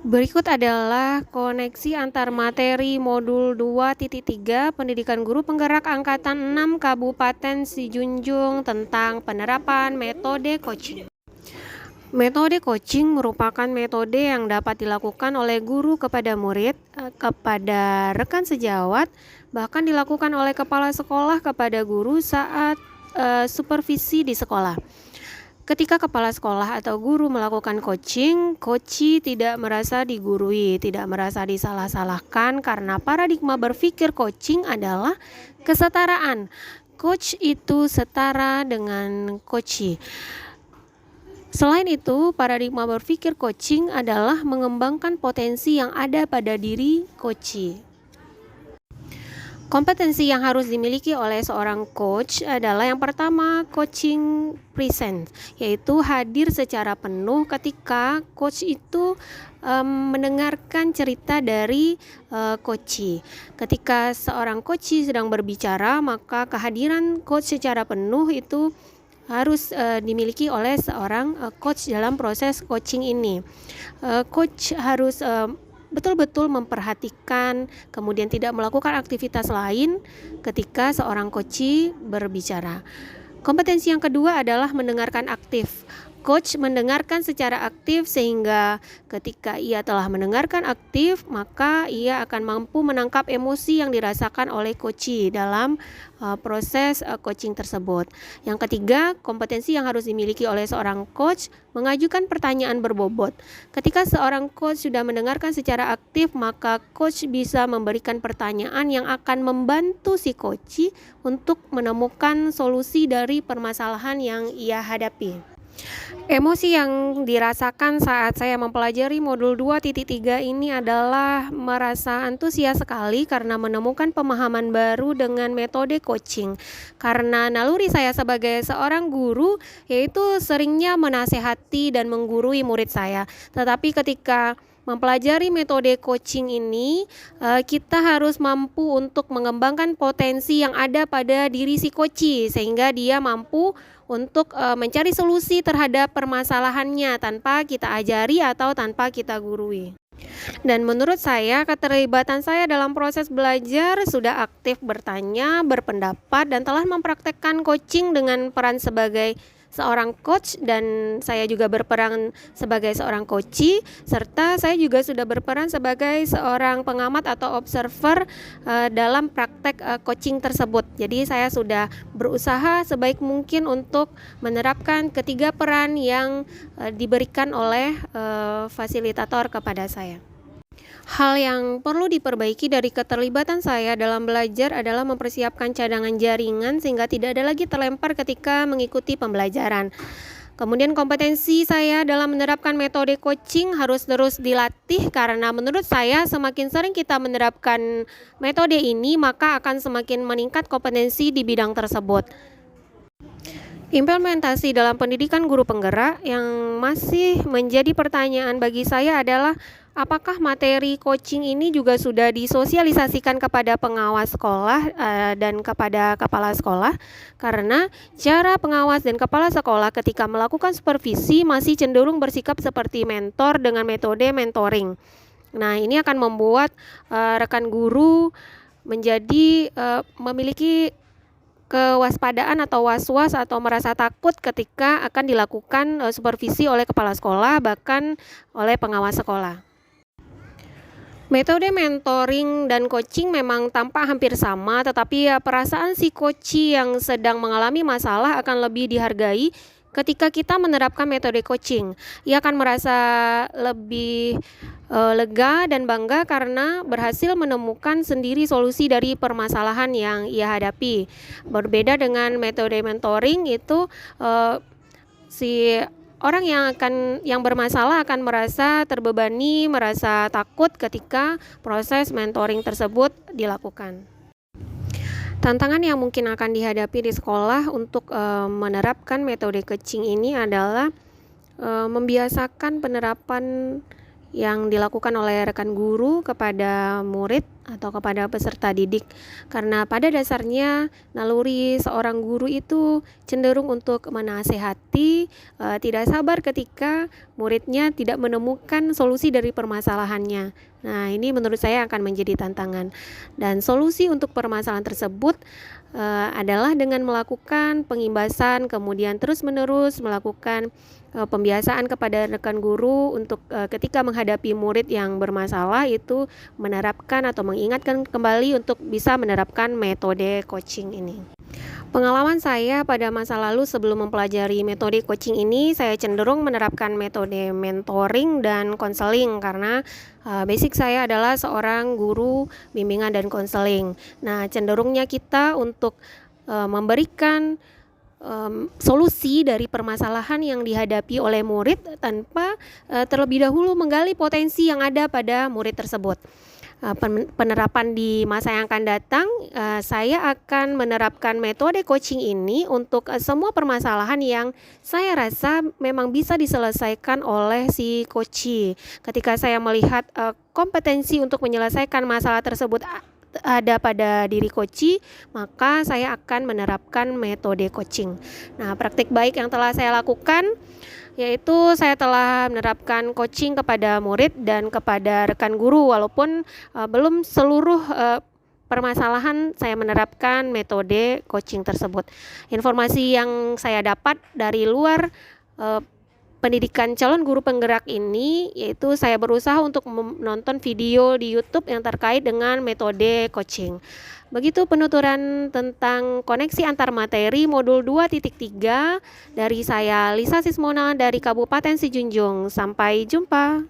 Berikut adalah koneksi antar materi modul 2.3 Pendidikan Guru Penggerak Angkatan 6 Kabupaten Sijunjung tentang penerapan metode coaching. Metode coaching merupakan metode yang dapat dilakukan oleh guru kepada murid, kepada rekan sejawat, bahkan dilakukan oleh kepala sekolah kepada guru saat supervisi di sekolah. Ketika kepala sekolah atau guru melakukan coaching, coachee tidak merasa digurui, tidak merasa disalah-salahkan karena paradigma berpikir coaching adalah kesetaraan. Coach itu setara dengan coachee. Selain itu, paradigma berpikir coaching adalah mengembangkan potensi yang ada pada diri coachee. Kompetensi yang harus dimiliki oleh seorang coach adalah yang pertama, coaching present, yaitu hadir secara penuh ketika coach itu mendengarkan cerita dari coachee. Ketika seorang coachee sedang berbicara, maka kehadiran coach secara penuh itu harus dimiliki oleh seorang coach dalam proses coaching ini. Coach harus betul-betul memperhatikan, kemudian tidak melakukan aktivitas lain ketika seorang coachee berbicara. Kompetensi yang kedua adalah mendengarkan aktif. Coach mendengarkan secara aktif sehingga ketika ia telah mendengarkan aktif, maka ia akan mampu menangkap emosi yang dirasakan oleh coachee dalam proses coaching tersebut. Yang ketiga, kompetensi yang harus dimiliki oleh seorang coach mengajukan pertanyaan berbobot. Ketika seorang coach sudah mendengarkan secara aktif, maka coach bisa memberikan pertanyaan yang akan membantu si coachee untuk menemukan solusi dari permasalahan yang ia hadapi. Emosi yang dirasakan saat saya mempelajari modul 2.3 ini adalah merasa antusias sekali karena menemukan pemahaman baru dengan metode coaching. Karena naluri saya sebagai seorang guru yaitu seringnya menasehati dan menggurui murid saya. Tetapi ketika mempelajari metode coaching ini, kita harus mampu untuk mengembangkan potensi yang ada pada diri si coachee sehingga dia mampu untuk mencari solusi terhadap permasalahannya tanpa kita ajari atau tanpa kita gurui. Dan menurut saya, keterlibatan saya dalam proses belajar sudah aktif bertanya, berpendapat, dan telah mempraktekkan coaching dengan peran sebagai seorang coach, dan saya juga berperan sebagai seorang coachee, serta saya juga sudah berperan sebagai seorang pengamat atau observer dalam praktek coaching tersebut. Jadi saya sudah berusaha sebaik mungkin untuk menerapkan ketiga peran yang diberikan oleh fasilitator kepada saya. Hal yang perlu diperbaiki dari keterlibatan saya dalam belajar adalah mempersiapkan cadangan jaringan sehingga tidak ada lagi terlempar ketika mengikuti pembelajaran. Kemudian kompetensi saya dalam menerapkan metode coaching harus terus dilatih karena menurut saya semakin sering kita menerapkan metode ini maka akan semakin meningkat kompetensi di bidang tersebut. Implementasi dalam pendidikan guru penggerak yang masih menjadi pertanyaan bagi saya adalah apakah materi coaching ini juga sudah disosialisasikan kepada pengawas sekolah dan kepada kepala sekolah? Karena cara pengawas dan kepala sekolah ketika melakukan supervisi masih cenderung bersikap seperti mentor dengan metode mentoring. Nah, ini akan membuat rekan guru menjadi memiliki kewaspadaan atau was-was atau merasa takut ketika akan dilakukan supervisi oleh kepala sekolah bahkan oleh pengawas sekolah. Metode mentoring dan coaching memang tampak hampir sama, tetapi perasaan si coachee yang sedang mengalami masalah akan lebih dihargai ketika kita menerapkan metode coaching. Ia akan merasa lebih lega dan bangga karena berhasil menemukan sendiri solusi dari permasalahan yang ia hadapi. Berbeda dengan metode mentoring itu si orang yang bermasalah akan merasa terbebani, merasa takut ketika proses mentoring tersebut dilakukan. Tantangan yang mungkin akan dihadapi di sekolah untuk menerapkan metode coaching ini adalah membiasakan penerapan yang dilakukan oleh rekan guru kepada murid atau kepada peserta didik. Karena pada dasarnya naluri seorang guru itu cenderung untuk menasehati, tidak sabar ketika muridnya tidak menemukan solusi dari permasalahannya. Nah, ini menurut saya akan menjadi tantangan. Dan solusi untuk permasalahan tersebut adalah dengan melakukan pengimbasan, kemudian terus-menerus melakukan pembiasaan kepada rekan guru untuk ketika menghadapi murid yang bermasalah itu menerapkan atau mengingatkan kembali untuk bisa menerapkan metode coaching ini. Pengalaman saya pada masa lalu sebelum mempelajari metode coaching ini, saya cenderung menerapkan metode mentoring dan konseling karena basic saya adalah seorang guru bimbingan dan konseling. Nah, cenderungnya kita untuk memberikan solusi dari permasalahan yang dihadapi oleh murid tanpa terlebih dahulu menggali potensi yang ada pada murid tersebut. Penerapan di masa yang akan datang, saya akan menerapkan metode coaching ini untuk semua permasalahan yang saya rasa memang bisa diselesaikan oleh si coachee. Ketika saya melihat kompetensi untuk menyelesaikan masalah tersebut ada pada diri coachee, maka saya akan menerapkan metode coaching. Nah, praktik baik yang telah saya lakukan yaitu saya telah menerapkan coaching kepada murid dan kepada rekan guru, walaupun belum seluruh permasalahan saya menerapkan metode coaching tersebut. Informasi yang saya dapat dari luar pendidikan calon guru penggerak ini, yaitu saya berusaha untuk menonton video di YouTube yang terkait dengan metode coaching. Begitu penuturan tentang koneksi antar materi modul 2.3 dari saya, Lisa Sismona dari Kabupaten Sijunjung. Sampai jumpa.